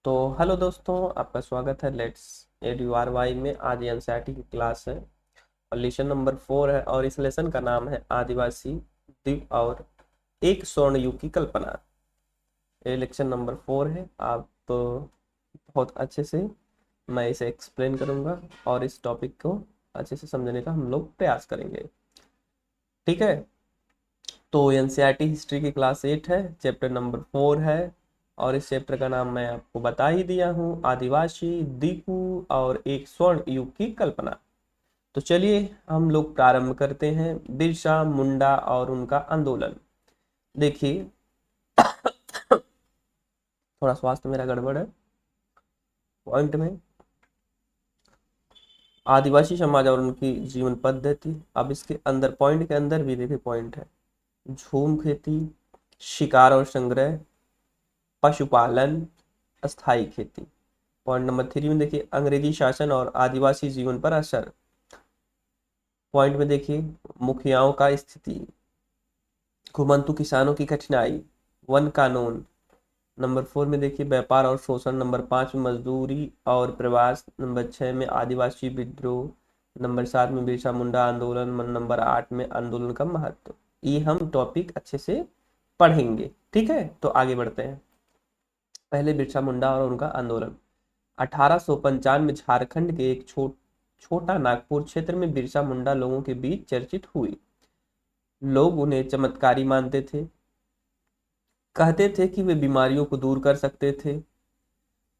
तो हेलो दोस्तों, आपका स्वागत है लेट्स एडयूआरवाई में। आज एनसीईआरटी की क्लास है और लेसन नंबर 4 है और इस लेसन का नाम है आदिवासी द्वीप और एक स्वर्ण युग की कल्पना। ये लेक्चर नंबर 4 है। आप बहुत अच्छे से मैं इसे एक्सप्लेन करूंगा और इस टॉपिक को अच्छे से समझने का हम लोग प्रयास करेंगे। ठीक है, तो एनसीईआरटी हिस्ट्री की क्लास 8 है, चैप्टर नंबर 4 है और इस चैप्टर का नाम मैं आपको बता ही दिया हूँ, आदिवासी दीकू और एक स्वर्ण युग की कल्पना। तो चलिए हम लोग प्रारंभ करते हैं। बिरसा मुंडा और उनका आंदोलन। देखिए, थोड़ा स्वास्थ्य मेरा गड़बड़ है पॉइंट में। आदिवासी समाज और उनकी जीवन पद्धति, अब इसके अंदर पॉइंट के अंदर भी देखिए पॉइंट है। झूम खेती, शिकार और संग्रह, पशुपालन, अस्थाई खेती। पॉइंट नंबर 3 में देखिए अंग्रेजी शासन और आदिवासी जीवन पर असर। पॉइंट में देखिए मुखियाओं का स्थिति, घुमंतु किसानों की कठिनाई, वन कानून। नंबर 4 में देखिए व्यापार और शोषण। नंबर 5 में मजदूरी और प्रवास। नंबर 6 में आदिवासी विद्रोह। नंबर 7 में बिरसा मुंडा आंदोलन। नंबर 8 में आंदोलन का महत्व। ये हम टॉपिक अच्छे से पढ़ेंगे। ठीक है, तो आगे बढ़ते हैं। पहले बिरसा मुंडा और उनका आंदोलन। 1855 में झारखंड के एक छोटा नागपुर क्षेत्र में बिरसा मुंडा लोगों के बीच चर्चित हुई। लोग उन्हें चमत्कारी मानते थे, कहते थे कि वे बीमारियों को दूर कर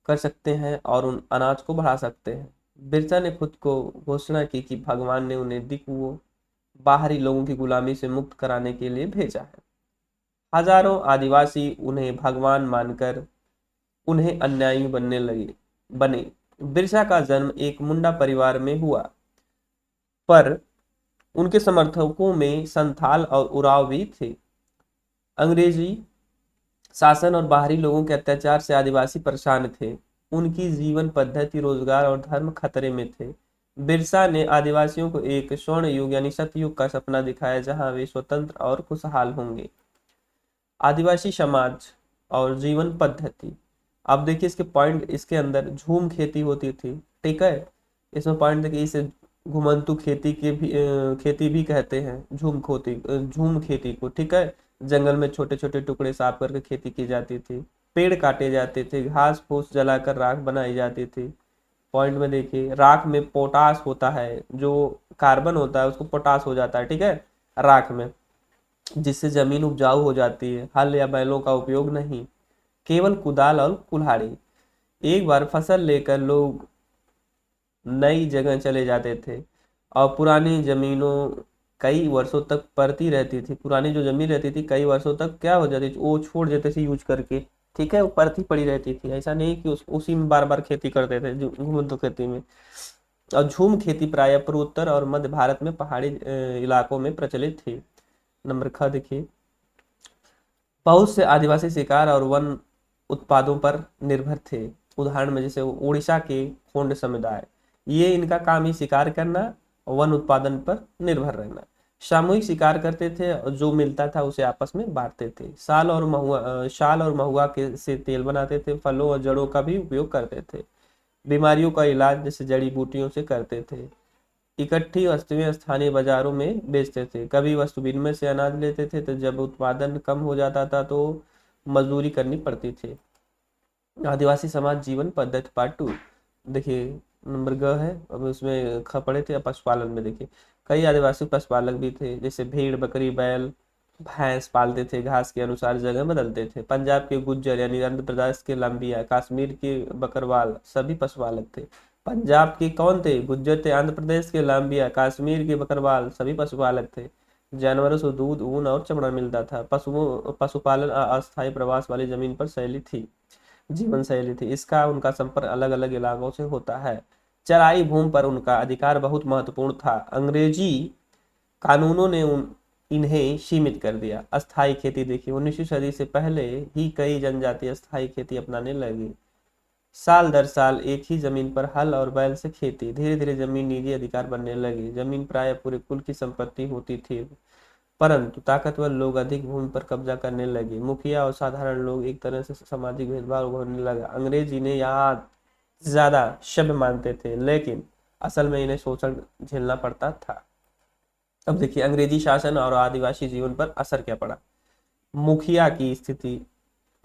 सकते हैं और उन अनाज को बढ़ा सकते हैं। बिरसा ने खुद को घोषणा की कि भगवान ने उन्हें दिकुओं, बाहरी लोगों की गुलामी से मुक्त कराने के लिए भेजा है। हजारों आदिवासी उन्हें भगवान मानकर उन्हें अनुयायी बने। बिरसा का जन्म एक मुंडा परिवार में हुआ, पर उनके समर्थकों में संथाल और उराव भी थे। अंग्रेजी शासन और बाहरी लोगों के अत्याचार से आदिवासी परेशान थे। उनकी जीवन पद्धति, रोजगार और धर्म खतरे में थे। बिरसा ने आदिवासियों को एक स्वर्ण युग यानी सतयुग का सपना दिखाया, जहां वे स्वतंत्र और खुशहाल होंगे। आदिवासी समाज और जीवन पद्धति। अब देखिए इसके पॉइंट, इसके अंदर झूम खेती होती थी। ठीक है, इसमें पॉइंट देखिए, इसे घुमंतू खेती के भी खेती भी कहते हैं। झूम खेती को। ठीक है, जंगल में छोटे छोटे टुकड़े साफ करके खेती की जाती थी। पेड़ काटे जाते थे, घास फूस जलाकर राख बनाई जाती थी। पॉइंट में देखिए राख में पोटास होता है, जो कार्बन होता है उसको पोटास हो जाता है। ठीक है, राख में, जिससे जमीन उपजाऊ हो जाती है। हल या बैलों का उपयोग नहीं, केवल कुदाल और कुल्हाड़ी। एक बार फसल लेकर लोग नई जगह चले जाते थे और पुरानी जमीनों कई वर्षों तक पड़ती रहती थी। पुरानी जो जमीन रहती थी कई वर्षों तक क्या हो जाती थी, वो छोड़ देते थे यूज करके। ठीक है, वो पड़ती पड़ी रहती थी, ऐसा नहीं कि उसी में बार बार खेती करते थे घुमंतू खेती में। और झूम खेती प्रायः पूर्वोत्तर और मध्य भारत में पहाड़ी इलाकों में प्रचलित थी। नंबर ख देखिए, बहुत से आदिवासी शिकार और वन उत्पादों पर निर्भर थे। उदाहरण में जैसे उड़ीसा के खोंड समुदाय, ये इनका काम ही शिकार करना और वन उत्पादन पर निर्भर रहना। सामूहिक शिकार करते थे और जो मिलता था उसे आपस में बांटते थे। शाल और महुआ के से तेल बनाते थे। फलों और जड़ों का भी उपयोग करते थे। बीमारियों का इलाज जैसे जड़ी बूटियों से करते थे। इकट्ठी वस्तुएं स्थानीय बाजारों में बेचते थे। कभी वस्तु विनिमय से अनाज लेते थे, तो जब उत्पादन कम हो जाता था तो मजदूरी करनी पड़ती थी। आदिवासी समाज जीवन पद्धति पार्ट 2 देखिए, नंबर ग है। अब उसमें ख पढ़े थे। पशुपालन में देखिए कई आदिवासी पशुपालक भी थे, जैसे भेड़, बकरी, बैल, भैंस पालते थे। घास के अनुसार जगह बदलते थे। पंजाब के गुज्जर यानी आंध्र प्रदेश के लंबिया, कश्मीर के बकरवाल सभी पशुपालक थे। पंजाब के कौन थे? गुज्जर थे। आंध्र प्रदेश के लंबिया, कश्मीर के बकरवाल सभी पशुपालक थे। जानवरों से दूध, ऊन और चमड़ा मिलता था। पशुपालन अस्थायी प्रवास वाली जमीन पर शैली थी, जीवन शैली थी। इसका उनका संपर्क अलग अलग इलाकों से होता है। चराई भूमि पर उनका अधिकार बहुत महत्वपूर्ण था। अंग्रेजी कानूनों ने इन्हें सीमित कर दिया। अस्थाई खेती देखिए, 19वीं सदी से पहले ही कई जनजाति अस्थाई खेती अपनाने लगी। साल दर साल एक ही जमीन पर हल और बैल से खेती। धीरे धीरे जमीन निजी अधिकार बनने लगी। जमीन प्राय पूरे कुल की संपत्ति होती थी। परंतु ताकतवर लोग अधिक भूमि पर कब्जा करने लगे। मुखिया और साधारण लोग एक तरह से सामाजिक भेदभाव होने लगा। अंग्रेज इन्हें यहाँ ज्यादा सभ्य मानते थे, लेकिन असल में इन्हें शोषण झेलना पड़ता था। अब देखिए अंग्रेजी शासन और आदिवासी जीवन पर असर क्या पड़ा। मुखिया की स्थिति।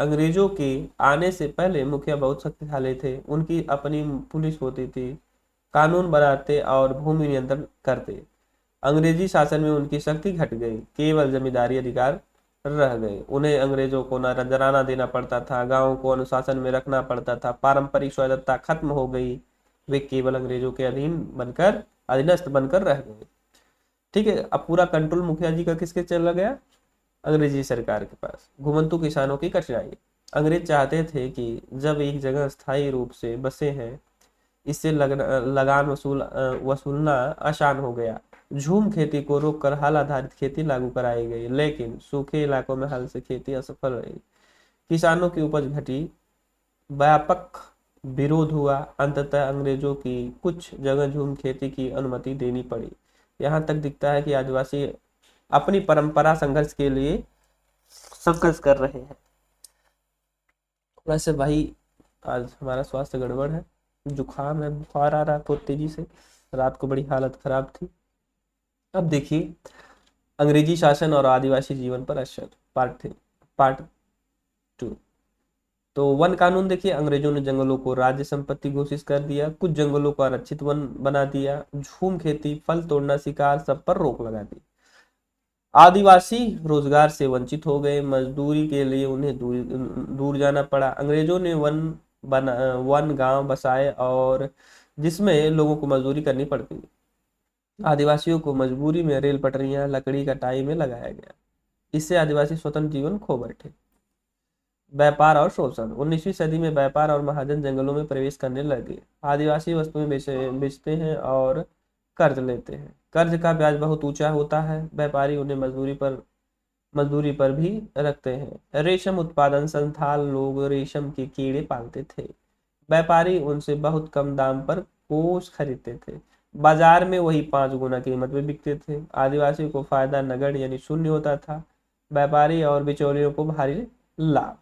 अंग्रेजों के आने से पहले मुखिया बहुत शक्तिशाली थे। उनकी अपनी पुलिस होती थी, कानून बनाते और भूमि नियंत्रण करते। अंग्रेजी शासन में उनकी शक्ति घट गई, केवल जमींदारी अधिकार रह गए। उन्हें अंग्रेजों को नजराना देना पड़ता था, गांवों को अनुशासन में रखना पड़ता था, पारंपरिक स्वायत्तता खत्म हो गई। वे केवल अंग्रेजों के अधीनस्थ बनकर रह गए। ठीक है, अब पूरा कंट्रोल मुखिया जी का किसके चला गया, अंग्रेजी सरकार के पास। घुमंतु किसानों की कठिनाई। अंग्रेज चाहते थे कि जब एक जगह स्थायी रूप से बसे हैं, इससे लगान वसूलना आसान हो गया। झूम खेती को रोककर हल आधारित खेती लागू कराई गई, लेकिन सूखे इलाकों में हल से खेती असफल रही। किसानों की उपज घटी, व्यापक विरोध हुआ। अंततः अंग्रेजों की कुछ जगह झूम खेती की अनुमति देनी पड़ी। यहाँ तक दिखता है कि आदिवासी अपनी परंपरा संघर्ष के लिए संघर्ष कर रहे हैं। वैसे भाई आज हमारा स्वास्थ्य गड़बड़ है, जुकाम है, बुखार आ रहा तो तेजी से, रात को बड़ी हालत खराब थी। अब देखिए अंग्रेजी शासन और आदिवासी जीवन पर असर, पार्ट 2। तो वन कानून देखिए, अंग्रेजों ने जंगलों को राज्य संपत्ति घोषित कर दिया, कुछ जंगलों को आरक्षित वन बना दिया, झूम खेती, फल तोड़ना, शिकार सब पर रोक लगा दी। आदिवासी रोजगार से वंचित हो गए, मजदूरी के लिए उन्हें दूर जाना पड़ा। अंग्रेजों ने वन गांव बसाए और जिसमें लोगों को मजदूरी करनी पड़ती। आदिवासियों को मजबूरी में रेल पटरियां, लकड़ी कटाई में लगाया गया। इससे आदिवासी स्वतंत्र जीवन खो बैठे। व्यापार और शोषण। 19वीं सदी में व्यापार और महाजन जंगलों में प्रवेश करने लगे। आदिवासी वस्तुएं बेचते हैं और कर्ज लेते हैं। कर्ज का ब्याज बहुत ऊंचा होता है। व्यापारी उन्हें मजदूरी पर भी रखते हैं। रेशम उत्पादन। संथाल लोग रेशम के कीड़े पालते थे। व्यापारी उनसे बहुत कम दाम पर कोष खरीदते थे। बाजार में वही 5 गुना कीमत में बिकते थे। आदिवासी को फायदा नगद यानी शून्य होता था। व्यापारी और बिचौलियों को भारी लाभ।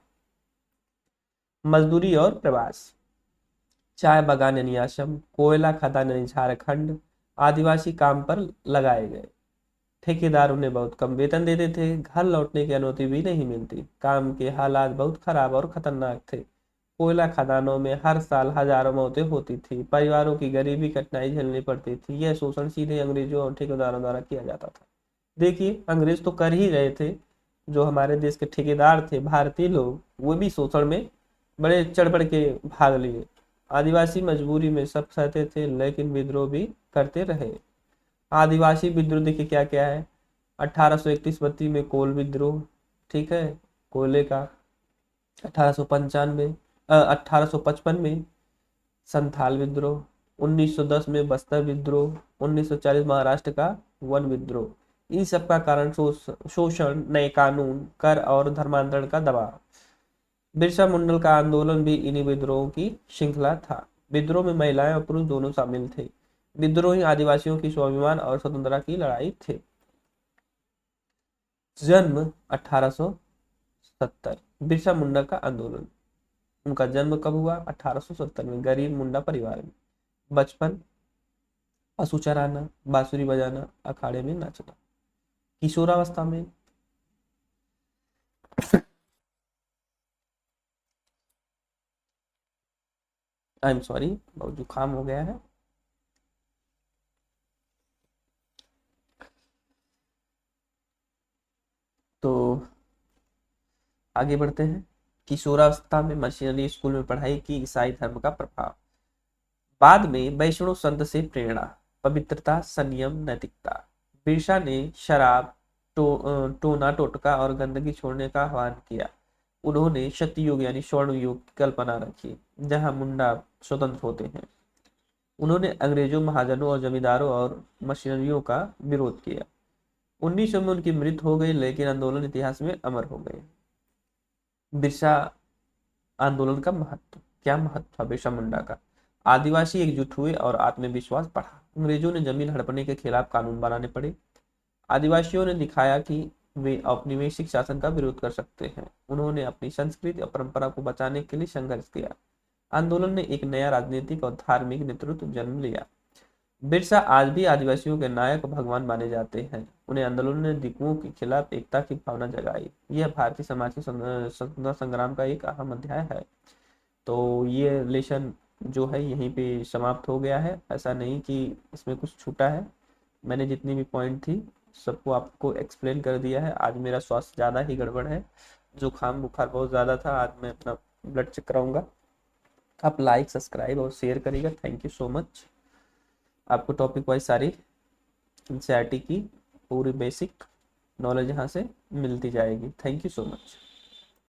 मजदूरी और प्रवास। चाय बागान यानी असम, कोयला खदान यानी झारखंड, आदिवासी काम पर लगाए गए। ठेकेदार उन्हें बहुत कम वेतन देते थे। घर लौटने की अनुमति भी नहीं मिलती। काम के हालात बहुत खराब और खतरनाक थे। कोयला खदानों में हर साल हजारों मौतें होती थी। परिवारों की गरीबी कठिनाई झेलनी पड़ती थी। यह शोषण सीधे अंग्रेजों और ठेकेदारों द्वारा किया जाता था। देखिए अंग्रेज तो कर ही रहे थे, जो हमारे देश के ठेकेदार थे, भारतीय लोग, वो भी शोषण में बड़े चढ़ बढ़ के भाग लिए। आदिवासी मजबूरी में सब सहते थे, लेकिन विद्रोह भी करते रहे। आदिवासी विद्रोह देखिए क्या क्या है। 1831-32 में कोल विद्रोह, ठीक है, कोयले का। 1855 में संथाल विद्रोह। 1910 में बस्तर विद्रोह। 1940 महाराष्ट्र का वन विद्रोह। इन सब का कारण शोषण, नए कानून, कर और धर्मांतरण का दबाव। बिरसा मुंडा का आंदोलन भी इन्हीं विद्रोहों की श्रृंखला था। विद्रोह में महिलाएं और पुरुष दोनों शामिल थे। विद्रोही आदिवासियों की स्वाभिमान और स्वतंत्रता की लड़ाई थे। जन्म 1870। बिरसा मुंडा का आंदोलन, उनका जन्म कब हुआ, 1870 में, गरीब मुंडा परिवार में। बचपन, पशु चराना, बांसुरी बजाना, अखाड़े में नाचना। किशोरावस्था में आई एम सॉरी, बहुत जुकाम हो गया है। तो आगे बढ़ते हैं। किशोरावस्था में मिशनरी स्कूल में पढ़ाई की, ईसाई धर्म का प्रभाव। बाद में वैष्णव संत से प्रेरणा, पवित्रता, संयम, नैतिकता। बिरसा ने शराब, टोना टोटका और गंदगी छोड़ने का आह्वान किया। उन्होंने सतयुग यानी स्वर्ण युग की कल्पना रखी, जहां मुंडा स्वतंत्र होते हैं। उन्होंने अंग्रेजों, महाजनों और जमींदारों और मशीनरियों का विरोध किया। 1900 में उनकी मृत्यु हो गई, लेकिन आंदोलन इतिहास में अमर हो गए। बिरसा आंदोलन का महत्व, क्या महत्व था बिरसा मुंडा का। आदिवासी एकजुट हुए और आत्मविश्वास बढ़ा। अंग्रेजों ने जमीन हड़पने के खिलाफ कानून बनाने पड़े। आदिवासियों ने दिखाया कि वे औपनिवेशिक शासन का विरोध कर सकते हैं। उन्होंने अपनी संस्कृति और परंपरा को बचाने के लिए संघर्ष किया। आंदोलन ने एक नया राजनीतिक और धार्मिक नेतृत्व जन्म लिया। बिरसा आज भी आदिवासियों के नायक और भगवान माने जाते हैं। उन्हें आंदोलन ने दिकुओं के खिलाफ एकता की भावना जगाई। यह भारतीय समाज के स्वतंत्रता संग्राम का एक अहम अध्याय है। तो ये लेसन जो है यहीं पे समाप्त हो गया है। ऐसा नहीं कि इसमें कुछ छूटा है, मैंने जितनी भी पॉइंट थी सबको आपको एक्सप्लेन कर दिया है। आज मेरा स्वास्थ्य ज़्यादा ही गड़बड़ है, जुकाम बुखार बहुत ज़्यादा था। आज मैं अपना ब्लड चेक कराऊंगा। आप लाइक सब्सक्राइब और शेयर करिएगा। Thank you so much. आपको टॉपिक वाइज सारी एनसीईआरटी की पूरी बेसिक नॉलेज यहाँ से मिलती जाएगी। Thank you so much.